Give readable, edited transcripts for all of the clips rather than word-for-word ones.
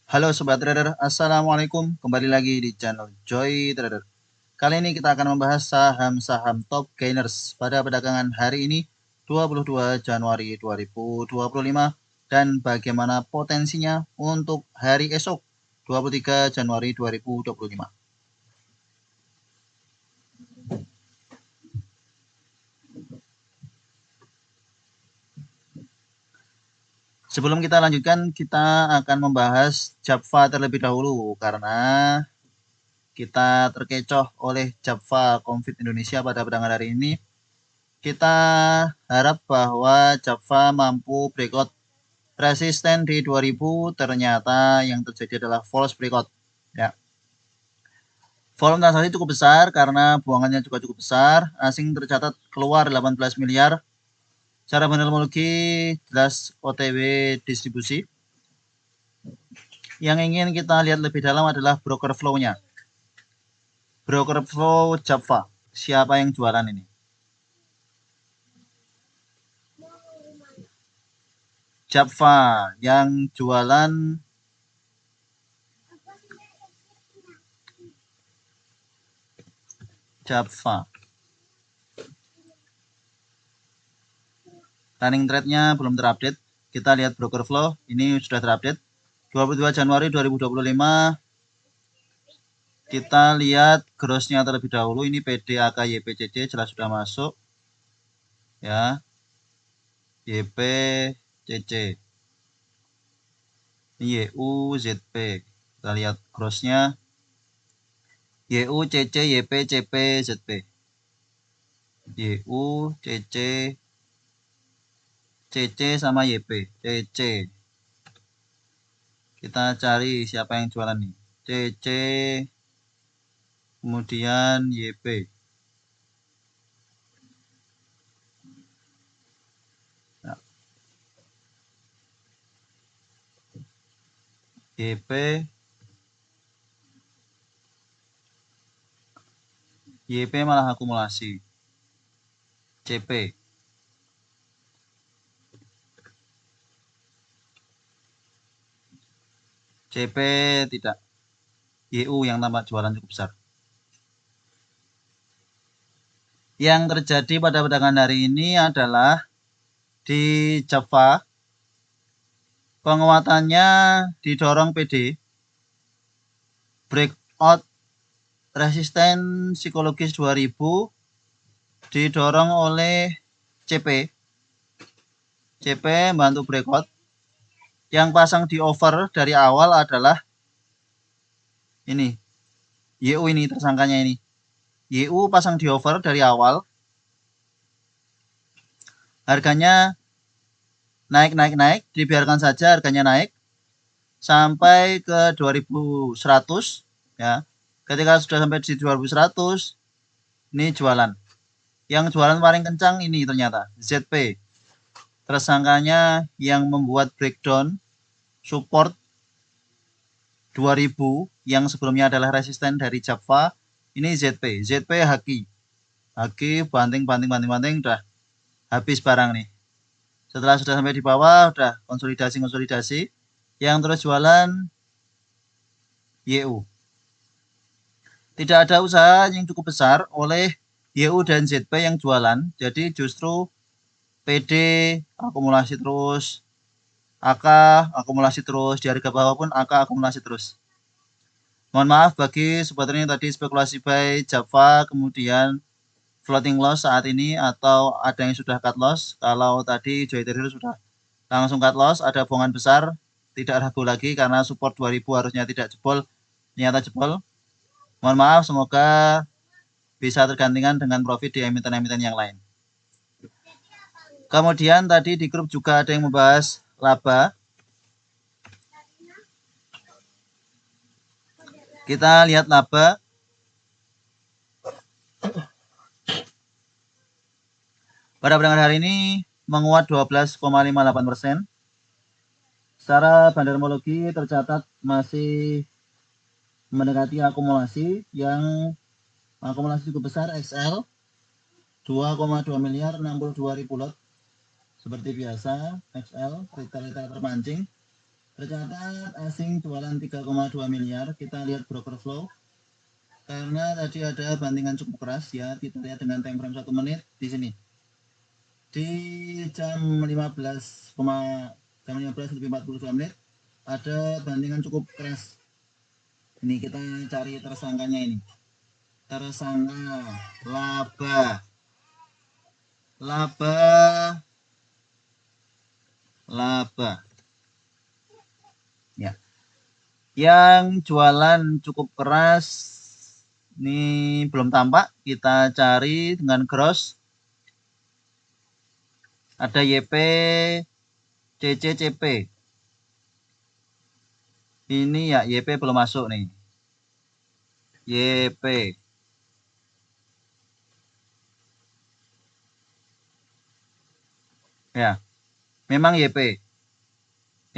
Halo Sobat Trader, Assalamualaikum. Kembali lagi di channel Joy Trader. Kali ini kita akan membahas saham-saham top gainers pada perdagangan hari ini 22 Januari 2025 dan bagaimana potensinya untuk hari esok 23 Januari 2025. Sebelum kita lanjutkan, kita akan membahas Japfa terlebih dahulu karena kita terkecoh oleh Japfa Confit Indonesia pada perdagangan hari ini. Kita harap bahwa Japfa mampu breakout resisten di 2000, ternyata yang terjadi adalah false breakout. Ya. Volume transaksi cukup besar karena buangannya juga cukup besar. Asing tercatat keluar 18 miliar. Secara fundamentalologi jelas OTW distribusi. Yang ingin kita lihat lebih dalam adalah broker flow-nya. Broker flow Japfa. Siapa yang jualan ini? Japfa yang jualan Japfa. Running trade-nya belum terupdate. Kita lihat broker flow. Ini sudah terupdate. 22 Januari 2025. Kita lihat gross-nya terlebih dahulu. Ini PD, AK, YPCC jelas sudah masuk. Ya. YPCC. Ini YU, ZP. Kita lihat gross-nya. YU, CC, YP, CP, ZP. YU, CC, CC sama YP. CC. Kita cari siapa yang jualan nih. CC, kemudian YP. Nah. YP, YP malah akumulasi. CP. CP tidak. YU yang tampak jualan cukup besar. Yang terjadi pada perdagangan hari ini adalah di Japfa penguatannya didorong PD, breakout resisten psikologis 2000 didorong oleh CP. CP bantu breakout. Yang pasang di over dari awal adalah ini. YU ini tersangkanya ini. YU pasang di over dari awal. Harganya naik, dibiarkan saja harganya naik sampai ke 2100 ya. Ketika sudah sampai di 2100 ini jualan. Yang jualan paling kencang ini ternyata ZP. Tersangkanya yang membuat breakdown support 2000 yang sebelumnya adalah resisten dari Japfa. Ini ZP. ZP Haki. Haki banting udah habis barang nih. Setelah sudah sampai di bawah udah konsolidasi. Yang terus jualan YU. Tidak ada usaha yang cukup besar oleh YU dan ZP yang jualan. Jadi justru PD akumulasi terus, AK akumulasi terus, di harga bawah pun AK akumulasi terus. Mohon maaf bagi sobat ini tadi spekulasi buy Japfa kemudian floating loss saat ini atau ada yang sudah cut loss. Kalau tadi Joy Trader sudah langsung cut loss, ada buangan besar, tidak ragu lagi karena support 2000 harusnya tidak jebol, ternyata jebol. Mohon maaf, semoga bisa tergantikan dengan profit di emiten-emiten yang lain. Kemudian tadi di grup juga ada yang membahas laba. Kita lihat laba. Pada perdagangan hari ini menguat 12,58%. Secara bandarmologi tercatat masih mendekati akumulasi yang akumulasi cukup besar XL 2,2 miliar 62 ribu lot. Seperti biasa XL retail terpancing. Tercatat asing jualan 3,2 miliar. Kita lihat broker flow. Karena tadi ada bantingan cukup keras ya, kita lihat dengan time frame 1 menit di sini. Di jam 15 lebih 42 menit ada bantingan cukup keras. Ini kita cari tersangkanya ini. Tersangka laba. Ya. Yang jualan cukup keras ini belum tampak, kita cari dengan gross. Ada YP, CCCP. Ini ya YP belum masuk nih. YP. Ya. Memang YP.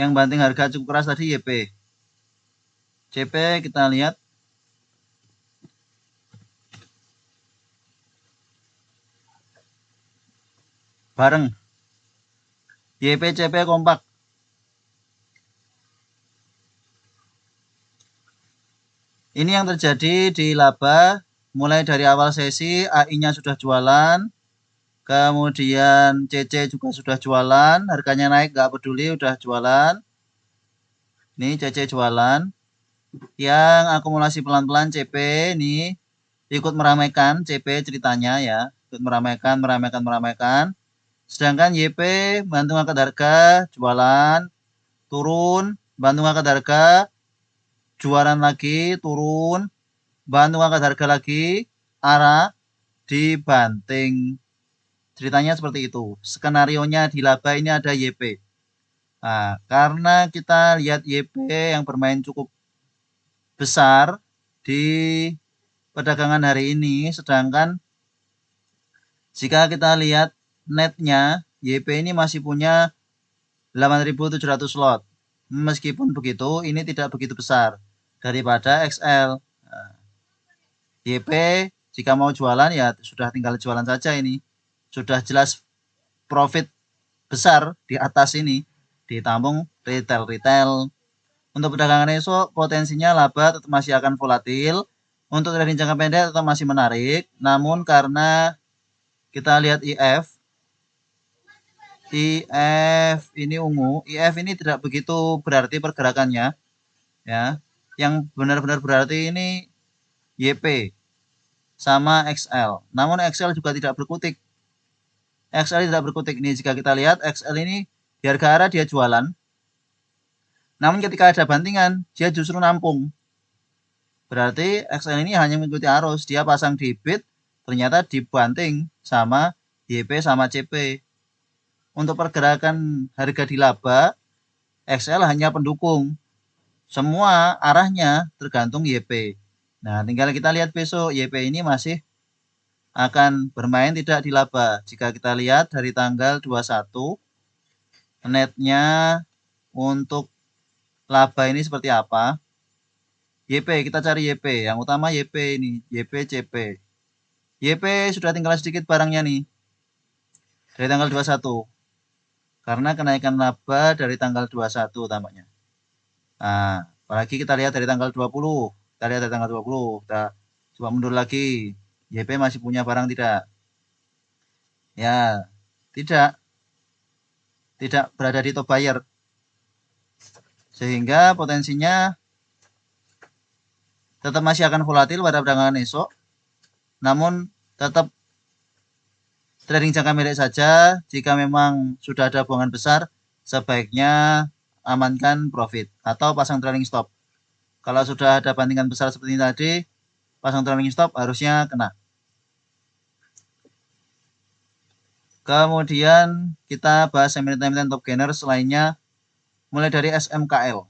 Yang banting harga cukup keras tadi YP. CP kita lihat. Bareng. YP CP kompak. Ini yang terjadi di laba. Mulai dari awal sesi AI-nya sudah jualan. Kemudian CC juga sudah jualan. Harganya naik gak peduli udah jualan. Ini CC jualan. Yang akumulasi pelan-pelan CP ini ikut meramaikan CP ceritanya ya. Ikut meramaikan. Sedangkan YP bantu ngangkat harga, jualan, turun, bantu ngangkat harga, jualan lagi, turun, bantu ngangkat harga lagi, arah, dibanting. Ceritanya seperti itu. Skenarionya di laba ini ada YP. Nah, karena kita lihat YP yang bermain cukup besar di perdagangan hari ini, sedangkan jika kita lihat netnya, YP ini masih punya 8.700 slot. Meskipun begitu, ini tidak begitu besar daripada XL. Nah, YP jika mau jualan ya sudah tinggal jualan saja ini. Sudah jelas profit besar di atas ini. Ditampung retail. Untuk perdagangan esok potensinya laba tetap masih akan volatil. Untuk trading jangka pendek tetap masih menarik. Namun karena kita lihat IF ini ungu, IF ini tidak begitu berarti pergerakannya ya. Yang benar-benar berarti ini YP sama XL. Namun XL juga tidak berkutik. XL tidak berkutik ini jika kita lihat XL ini di harga arah dia jualan. Namun ketika ada bantingan dia justru nampung. Berarti XL ini hanya mengikuti arus, dia pasang di bid ternyata dibanting sama YP sama CP. Untuk pergerakan harga di laba, XL hanya pendukung. Semua arahnya tergantung YP. Nah, tinggal kita lihat besok YP ini masih akan bermain tidak di laba. Jika kita lihat dari tanggal 21, netnya untuk laba ini seperti apa. YP, kita cari YP. Yang utama YP ini, YP CP. YP sudah tinggal sedikit barangnya nih. Dari tanggal 21. Karena kenaikan laba dari tanggal 21 tampaknya. Nah, apalagi kita lihat dari tanggal 20. Kita lihat dari tanggal 20. Kita coba mundur lagi. YP masih punya barang tidak? Ya, tidak. Tidak berada di top buyer. Sehingga potensinya tetap masih akan volatil pada perdagangan esok. Namun tetap trading jangka pendek saja. Jika memang sudah ada buangan besar, sebaiknya amankan profit atau pasang trailing stop. Kalau sudah ada bantingan besar seperti ini tadi, pasang trailing stop harusnya kena. Kemudian kita bahas emiten top gainer lainnya, mulai dari SMKL.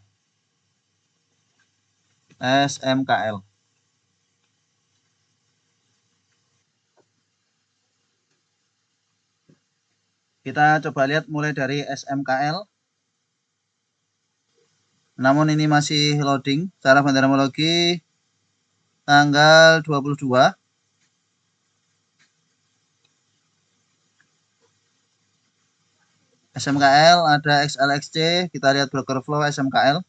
Kita coba lihat mulai dari SMKL. Namun ini masih loading. Cara bandarmologi tanggal 22. SMKL ada XLXC, kita lihat broker flow SMKL.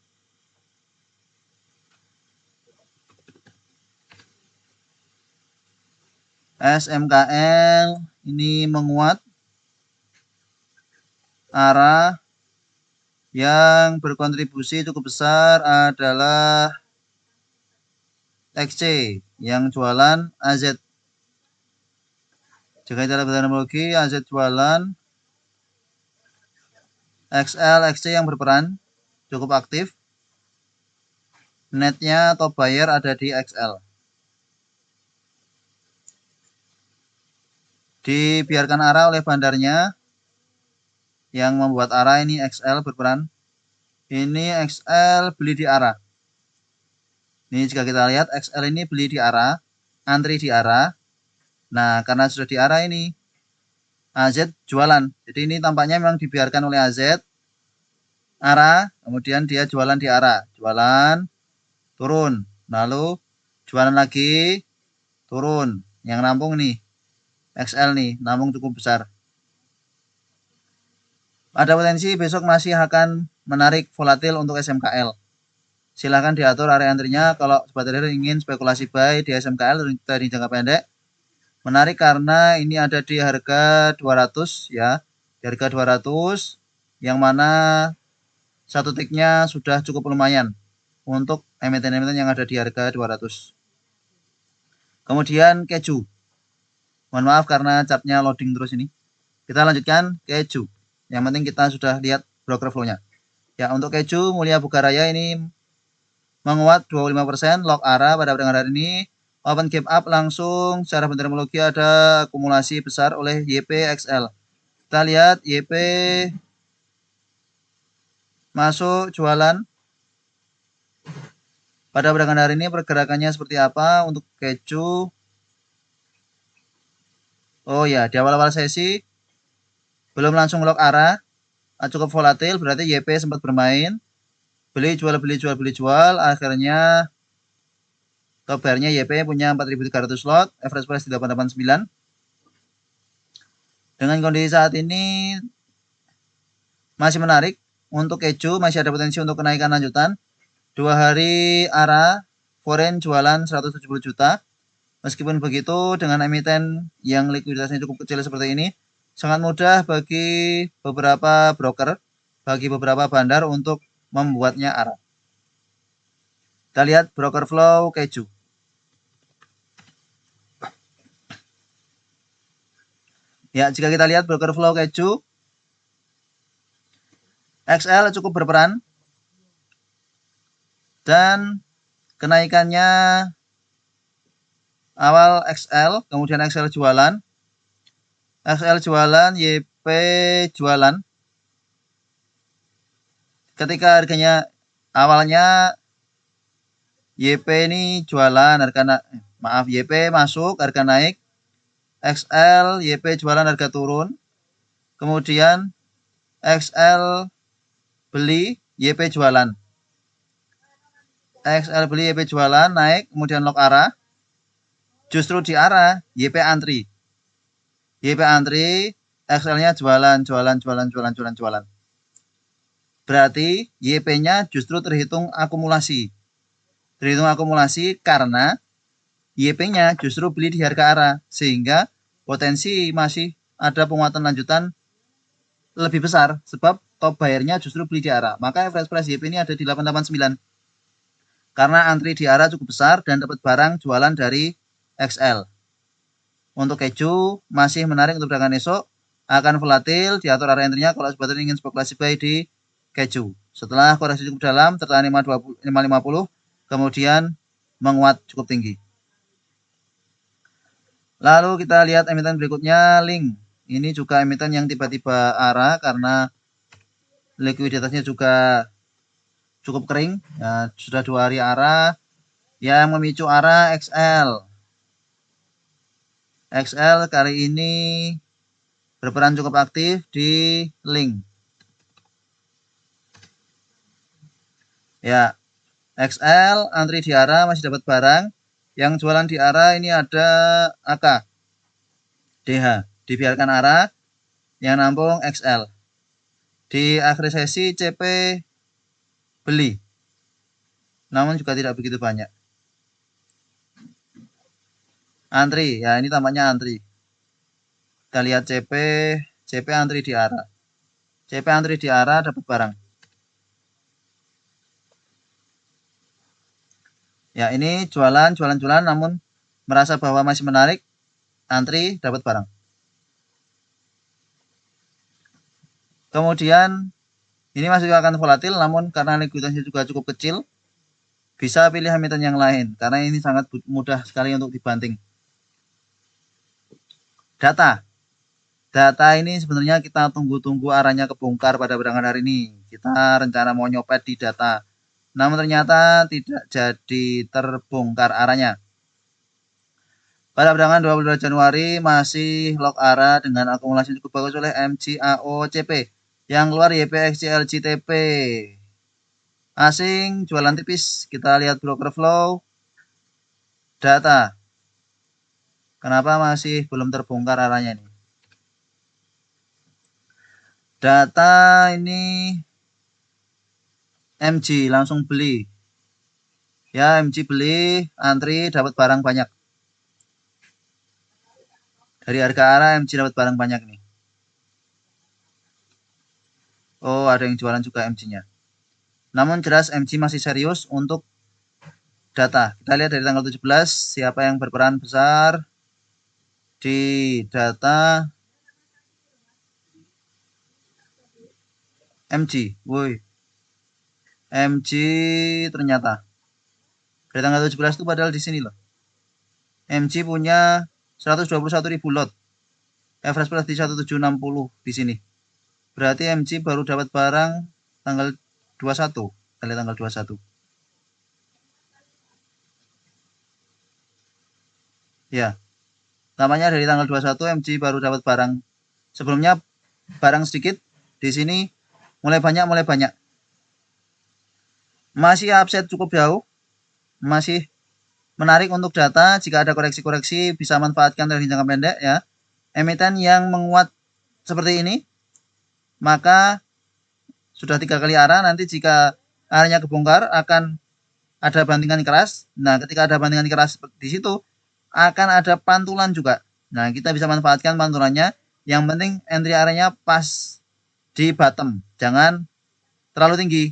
SMKL ini menguat, arah yang berkontribusi cukup besar adalah XC yang jualan AZ. Jika kita lihat teknologi, AZ jualan, XL, XC yang berperan cukup aktif. Netnya top buyer ada di XL. Dibiarkan arah oleh bandarnya yang membuat arah ini XL berperan. Ini XL beli di arah. Ini jika kita lihat XL ini beli di arah, antri di arah. Nah, karena sudah di arah ini AZ jualan. Jadi ini tampaknya memang dibiarkan oleh AZ arah, kemudian dia jualan di arah. Jualan, turun. Lalu jualan lagi, turun. Yang nampung nih XL nih, nampung cukup besar. Ada potensi besok masih akan menarik volatil untuk SMKL. Silahkan diatur area antrinya kalau sobat trader ingin spekulasi buy di SMKL dari jangka pendek. Menarik karena ini ada di harga 200 ya. Di harga 200 yang mana satu tiknya sudah cukup lumayan untuk emiten-emiten yang ada di harga 200. Kemudian keju. Mohon maaf karena capnya loading terus ini. Kita lanjutkan keju. Yang penting kita sudah lihat broker flow-nya. Ya, untuk keju Mulia Bugaraya ini menguat 25%, lock arah pada perdagangan hari ini. Open gap up langsung secara bentermologi ada akumulasi besar oleh YPXL. Kita lihat YP masuk jualan. Pada perdagangan hari ini pergerakannya seperti apa untuk keju? Oh ya, di awal-awal sesi belum langsung lock arah, cukup volatil, berarti YP sempat bermain. Beli jual, akhirnya top buyer-nya YP punya 4.300 lot, average price di 889. Dengan kondisi saat ini masih menarik untuk keju, masih ada potensi untuk kenaikan lanjutan. 2 hari arah, foreign jualan 170 juta. Meskipun begitu, dengan emiten yang likuiditasnya cukup kecil seperti ini, sangat mudah bagi beberapa broker, bagi beberapa bandar untuk membuatnya arah. Kita lihat broker flow keju. Ya, jika kita lihat broker flow keju, XL cukup berperan dan kenaikannya awal XL, kemudian XL jualan, YP jualan. Ketika harganya awalnya YP ini jualan, YP masuk, harga naik, XL, YP jualan, harga turun, kemudian XL beli, YP jualan. XL beli, YP jualan, naik, kemudian lock arah. Justru di arah, YP antri. YP antri, XL-nya jualan. Berarti YP-nya justru terhitung akumulasi. Terhitung akumulasi karena YP-nya justru beli di harga arah. Sehingga potensi masih ada penguatan lanjutan lebih besar. Sebab top buyer-nya justru beli di arah. Maka average price YP ini ada di 889. Karena antri di arah cukup besar dan dapat barang jualan dari XL. Untuk keju masih menarik untuk perdagangan esok, akan volatil, diatur area entry-nya kalau sobat ingin spekulasi buy di keju. Setelah koreksi cukup dalam tertahan 550, kemudian menguat cukup tinggi. Lalu kita lihat emiten berikutnya, Link. Ini juga emiten yang tiba-tiba arah karena likuiditasnya juga cukup kering. Ya, sudah 2 hari arah. Yang memicu arah XL. XL kali ini berperan cukup aktif di Link. Ya, XL antri di arah masih dapat barang. Yang jualan di arah ini ada AK, DH, dibiarkan arah, yang nampung XL. Di akhir sesi CP beli, namun juga tidak begitu banyak. Antri, ya ini tampaknya antri. Kita lihat CP antri di arah. CP antri di arah dapat barang. Ya ini jualan namun merasa bahwa masih menarik, antri dapat barang. Kemudian ini masih akan volatil, namun karena likuiditasnya juga cukup kecil, bisa pilih emiten yang lain karena ini sangat mudah sekali untuk dibanting. Data ini sebenarnya kita tunggu-tunggu arahnya kebongkar pada perdagangan hari ini. Kita rencana mau nyopet di data, namun ternyata tidak jadi terbongkar arahnya. Pada perdagangan 22 Januari masih lock arah dengan akumulasi cukup bagus oleh MGAOCP yang keluar YPXCLGTP. Asing jualan tipis. Kita lihat broker flow data. Kenapa masih belum terbongkar arahnya ini? Data ini MG langsung beli. Ya, MG beli, antri dapat barang banyak. Dari harga arah MG dapat barang banyak nih. Oh, ada yang jualan juga MG-nya. Namun jelas MG masih serius untuk data. Kita lihat dari tanggal 17 siapa yang berperan besar di data MG. Woi. MG ternyata dari tanggal 17 itu padahal di sini loh. MG punya 121.000 lot. Average price di 1760 di sini. Berarti MG baru dapat barang tanggal 21. Kita lihat tanggal 21. Ya. Namanya dari tanggal 21 MG baru dapat barang. Sebelumnya barang sedikit, di sini mulai banyak. Masih upside cukup jauh, masih menarik untuk data. Jika ada koreksi-koreksi bisa manfaatkan dari jangka pendek ya. Emiten yang menguat seperti ini, maka sudah 3 kali arah. Nanti jika arahnya kebongkar akan ada bantingan keras. Nah, ketika ada bantingan keras di situ akan ada pantulan juga. Nah, kita bisa manfaatkan pantulannya. Yang penting entry arahnya pas di bottom, jangan terlalu tinggi.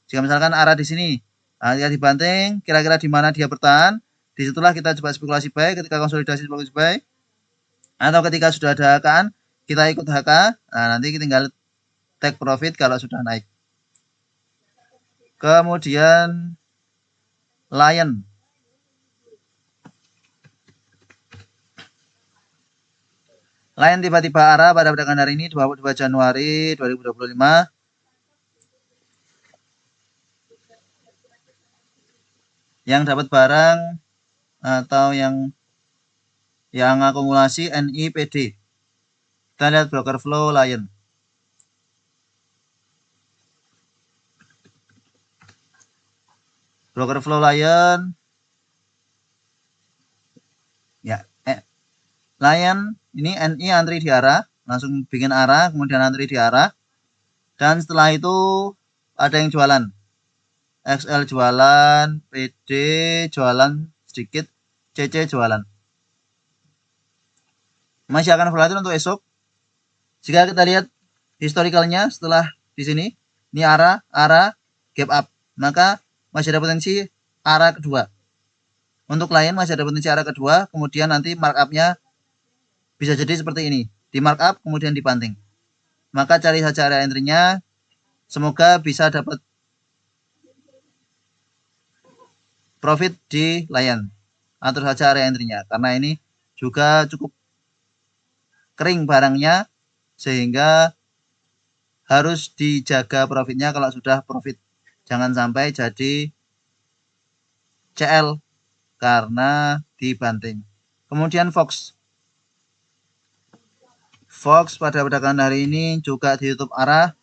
Jika misalkan arah di sini, nah, ketika dibanting, kira-kira di mana dia bertahan, disitulah kita coba spekulasi buy. Ketika konsolidasi spekulasi buy, atau ketika sudah ada HK-an, kita ikut HK. Nah, nanti kita tinggal take profit kalau sudah naik. Kemudian Lion. Lion tiba-tiba arah pada perdagangan hari ini 22 Januari 2025. Yang dapat barang atau yang akumulasi NIPD. Kita lihat broker flow Lion. Broker flow Lion. Ya, Lion ini NI antri di arah, langsung bikin arah, kemudian antri di arah. Dan setelah itu ada yang jualan. XL jualan, PD jualan sedikit, CC jualan. Masih akan volatil untuk esok. Jika kita lihat historicalnya setelah di sini, ini arah gap up, maka masih ada potensi arah kedua. Untuk Lion masih ada potensi arah kedua, kemudian nanti markupnya bisa jadi seperti ini, di markup kemudian dibanting. Maka cari saja area entry-nya, semoga bisa dapat profit di Lion. Atur saja area entry-nya karena ini juga cukup kering barangnya sehingga harus dijaga profitnya kalau sudah profit. Jangan sampai jadi CL karena dibanting. Kemudian Fox pada perdagangan hari ini juga ditutup arah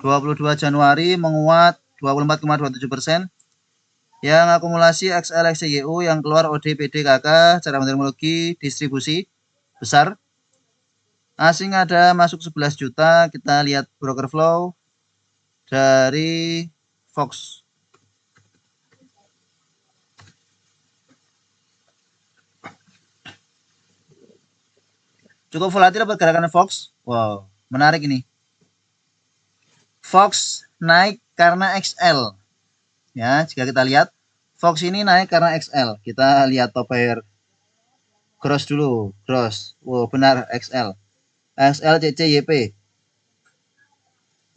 22 Januari menguat 24,27%. Yang akumulasi XLXYU yang keluar OD PD KK secara metodologi distribusi besar. Asing ada masuk 11 juta. Kita lihat broker flow dari Fox. Cukup volatil pergerakan Fox. Wow, menarik ini. Fox naik karena XL. Ya, jika kita lihat Fox ini naik karena XL. Kita lihat top pair cross dulu, cross. Wow, benar XL. XL CC YP.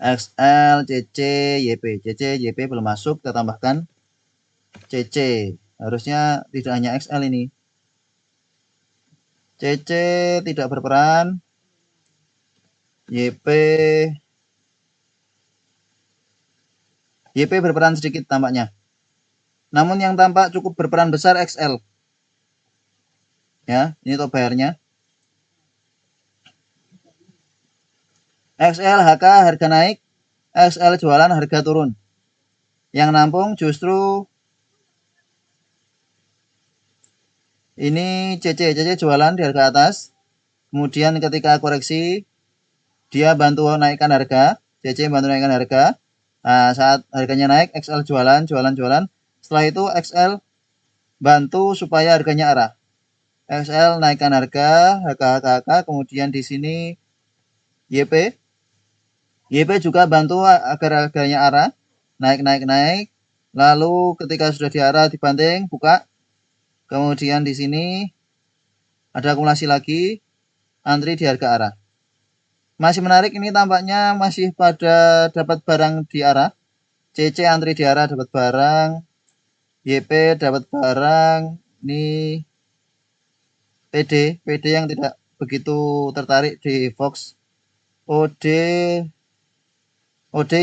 XL CC YP. CC YP belum masuk, kita tambahkan CC. Harusnya tidak hanya XL ini. CC tidak berperan. YP berperan sedikit tampaknya. Namun yang tampak cukup berperan besar XL. Ya, ini top bayarnya. XL HK harga naik, XL jualan harga turun. Yang nampung justru ini CC jualan di harga atas. Kemudian ketika koreksi dia bantu naikkan harga, CC bantu naikkan harga. Nah, saat harganya naik, XL jualan. Setelah itu XL bantu supaya harganya arah. XL naikkan harga, kemudian di sini YP juga bantu agar harganya arah, naik. Lalu ketika sudah diarah dibanting, buka. Kemudian di sini ada akumulasi lagi, antri di harga arah. Masih menarik ini, tampaknya masih pada dapat barang di arah. CC antri di arah dapat barang, YP dapat barang. Ini PD yang tidak begitu tertarik di Fox. OD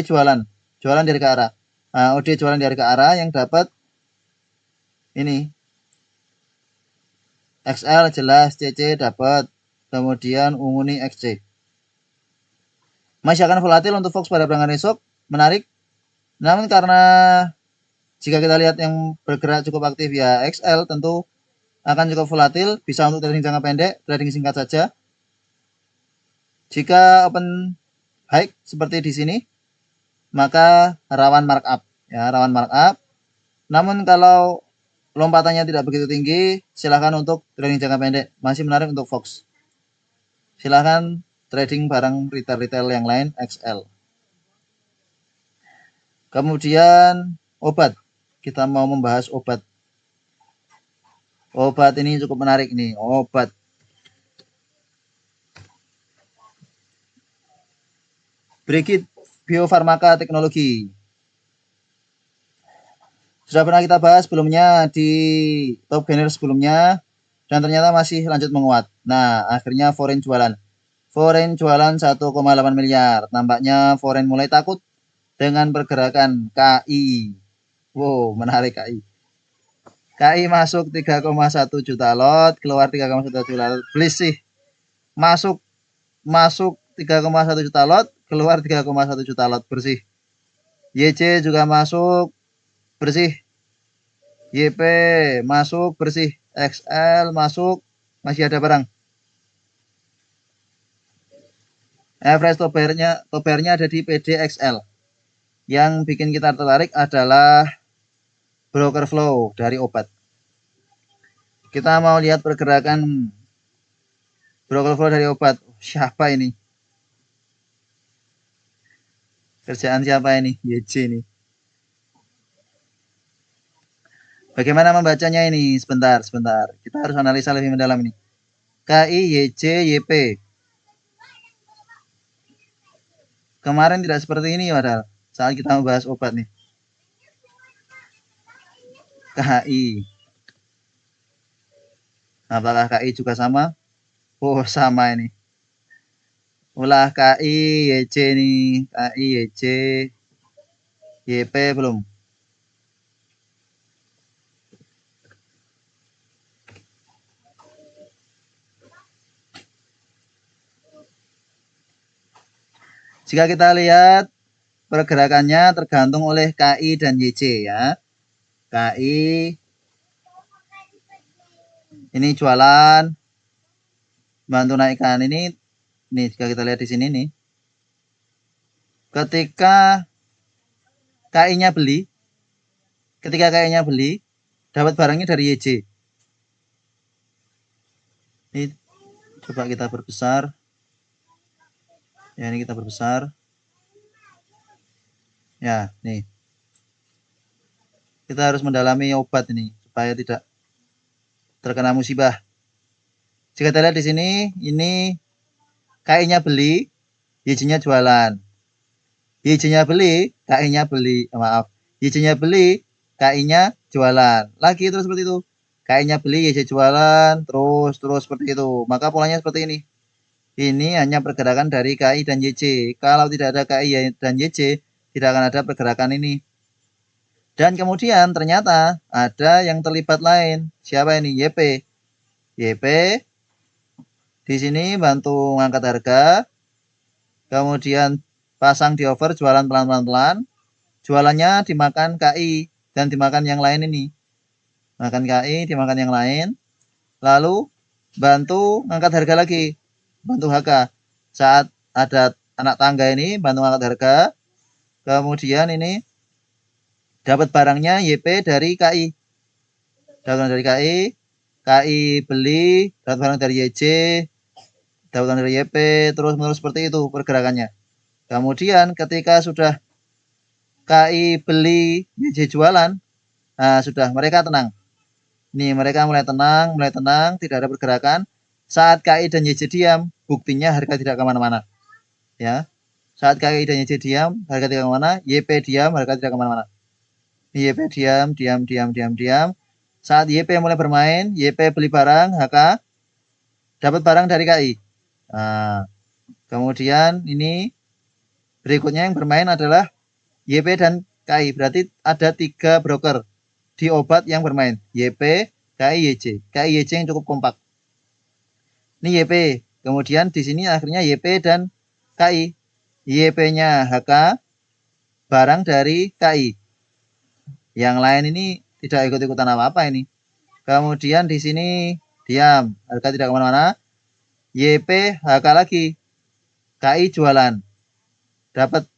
jualan di harga arah. Nah, OD jualan di harga arah yang dapat ini XL jelas, CC dapat, kemudian ungu nih XC. Masih akan volatil untuk Fox pada perdagangan esok, menarik. Namun karena jika kita lihat yang bergerak cukup aktif ya XL, tentu akan cukup volatil, bisa untuk trading jangka pendek, trading singkat saja. Jika open high seperti di sini, maka rawan markup, ya, rawan markup. Namun kalau lompatannya tidak begitu tinggi, silahkan untuk trading jangka pendek, masih menarik untuk Fox. Silahkan trading barang retail yang lain XL. Kemudian obat, kita mau membahas obat. Obat ini cukup menarik nih, obat. Brigit Biofarmaka Teknologi. Sudah pernah kita bahas sebelumnya di top gainer sebelumnya, dan ternyata masih lanjut menguat. Nah, akhirnya foreign jualan. Foreign jualan 1,8 miliar. Tampaknya foreign mulai takut dengan pergerakan KI. Wow, menarik KI. KI masuk 3,1 juta lot, keluar 3,1 juta lot. Please sih. Masuk 3,1 juta lot, keluar 3,1 juta lot bersih. YC juga masuk bersih. YP masuk bersih. XL masuk, masih ada barang. Average top bayarnya ada di PDXL. Yang bikin kita tertarik adalah broker flow dari obat. Kita mau lihat pergerakan broker flow dari obat. Siapa ini? Kerjaan siapa ini? YC ini. Bagaimana membacanya ini? Sebentar. Kita harus analisa lebih mendalam ini. KI, YC, YP. Kemarin tidak seperti ini padahal saat kita membahas obat nih. KI. Apakah KI juga sama? Oh, sama ini. Ulah KI, YC nih. KI, YC. YP belum. Jika kita lihat pergerakannya tergantung oleh KI dan YC ya. KI ini jualan, bantu naikkan ini nih jika kita lihat di sini nih, ketika KI-nya beli, dapat barangnya dari YJ. Ini coba kita perbesar. Ya, ini kita perbesar. Ya, nih. Kita harus mendalami obat ini supaya tidak terkena musibah. Jika kita lihat di sini, ini KI-nya beli, YJ-nya jualan. YJ-nya beli, KI-nya beli. Maaf. YJ-nya beli, KI-nya jualan. Lagi terus seperti itu. KI-nya beli, YJ jualan, terus seperti itu. Maka polanya seperti ini. Ini hanya pergerakan dari KI dan YJ. Kalau tidak ada KI dan YJ, tidak akan ada pergerakan ini. Dan kemudian ternyata ada yang terlibat lain. Siapa ini? YP. YP di sini bantu ngangkat harga. Kemudian pasang di over, jualan pelan-pelan. Jualannya dimakan KI dan dimakan yang lain ini. Makan KI, dimakan yang lain. Lalu bantu ngangkat harga lagi. Bantu HK. Saat ada anak tangga ini bantu ngangkat harga. Kemudian ini dapat barangnya YP dari KI. Dapat barang dari KI. KI beli, dapat barang dari YJ, dapat barang dari YP, terus-menerus seperti itu pergerakannya. Kemudian ketika sudah KI beli, YJ jualan, nah sudah mereka tenang. Nih mereka mulai tenang, tidak ada pergerakan. Saat KI dan YJ diam, buktinya harga tidak kemana-mana. Ya, saat KI dan YJ diam, harga tidak kemana-mana. YP diam, harga tidak kemana-mana. YP diam. Saat YP mulai bermain, YP beli barang, HK dapat barang dari KI. Nah, kemudian ini berikutnya yang bermain adalah YP dan KI. Berarti ada 3 broker di obat yang bermain. YP, KI, YJ. KI, YJ yang cukup kompak. Ini YP. Kemudian di sini akhirnya YP dan KI. YP-nya HK, barang dari KI. Yang lain ini tidak ikut-ikutan apa-apa ini. Kemudian di sini diam, harga tidak kemana-mana. YP HK lagi, KI jualan, dapat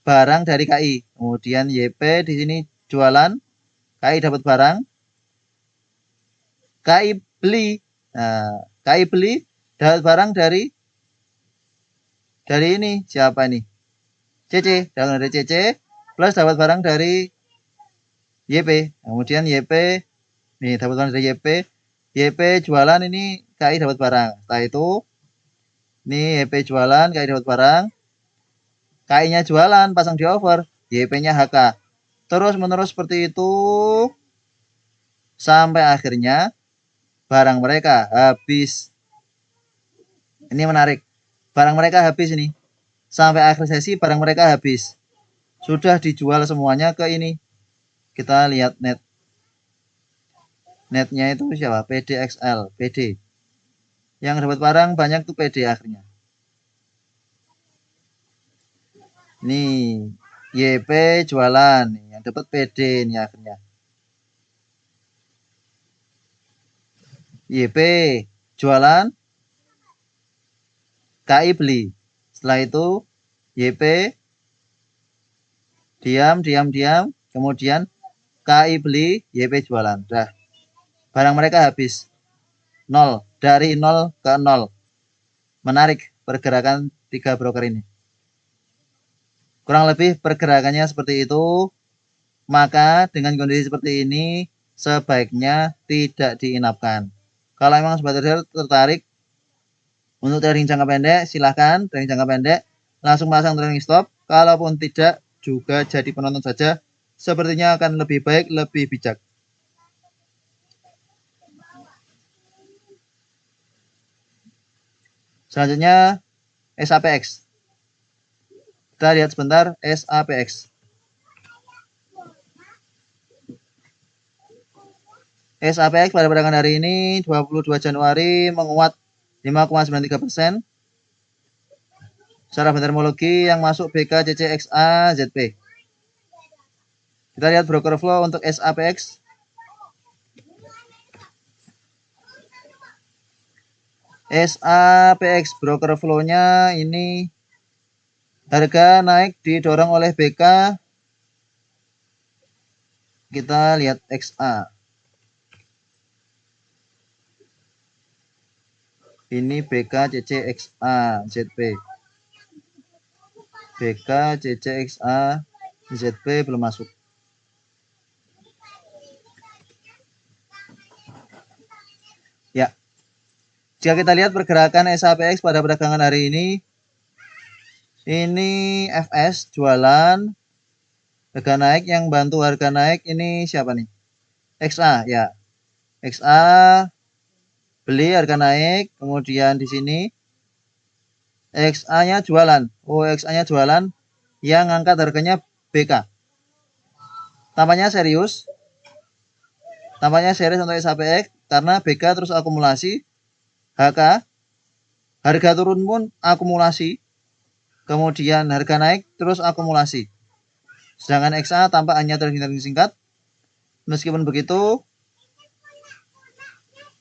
barang dari KI. Kemudian YP di sini jualan, KI dapat barang, KI beli. Nah, KI beli dapat barang dari ini siapa ini? CC, dapat dari CC plus dapat barang dari YP. Kemudian YP nih dapat barang dari YP. YP jualan, ini KI dapat barang. Setelah itu ini YP jualan, KI dapat barang. KI-nya jualan, pasang di over, YP-nya HK. Terus menerus seperti itu sampai akhirnya barang mereka habis. Ini menarik. Barang mereka habis ini. Sampai akhir sesi barang mereka habis. Sudah dijual semuanya ke ini. Kita lihat netnya itu siapa? PDXL, PD. Yang dapat barang banyak tuh PD akhirnya. Nih, YP jualan, yang dapat PD ini akhirnya. YP jualan, KI beli. Setelah itu YP diam. Kemudian KI beli, YP jualan. Dah, barang mereka habis. 0. Dari 0 ke 0. Menarik pergerakan 3 broker ini. Kurang lebih pergerakannya seperti itu. Maka dengan kondisi seperti ini sebaiknya tidak diinapkan. Kalau memang sobat trader tertarik untuk trading jangka pendek, silahkan trading jangka pendek, langsung pasang trading stop. Kalaupun tidak, juga jadi penonton saja. Sepertinya akan lebih baik, lebih bijak. Selanjutnya SAPX. Kita lihat sebentar SAPX. SAPX pada perdagangan hari ini 22 Januari menguat 5,93%. Secara terminologi yang masuk BKCCXA ZP. Kita lihat broker flow untuk SAPX. SAPX broker flow-nya ini harga naik didorong oleh BK. Kita lihat XA. Ini BK CC XA ZP. BK CC XA ZP belum masuk. Ya. Jika kita lihat pergerakan SAPX pada perdagangan hari ini FS jualan, harga naik, yang bantu harga naik ini siapa nih? XA ya. XA beli, harga naik, kemudian di sini XA-nya jualan. Oh, XA-nya jualan, yang angkat harganya BK. Tampaknya serius. Tampaknya serius untuk SAPX karena BK terus akumulasi. HK harga turun pun akumulasi, kemudian harga naik terus akumulasi, sedangkan XA tampak hanya trading singkat. Meskipun begitu,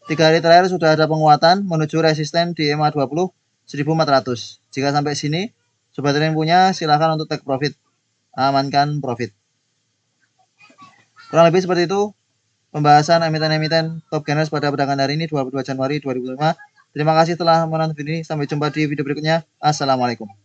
3 hari terakhir sudah ada penguatan menuju resisten di EMA 20 1400. Jika sampai sini sobat trading punya, silahkan untuk take profit, amankan profit. Kurang lebih seperti itu pembahasan emiten-emiten top gainers pada perdagangan hari ini 22 Januari 2005. Terima kasih telah menonton video ini. Sampai jumpa di video berikutnya. Assalamualaikum.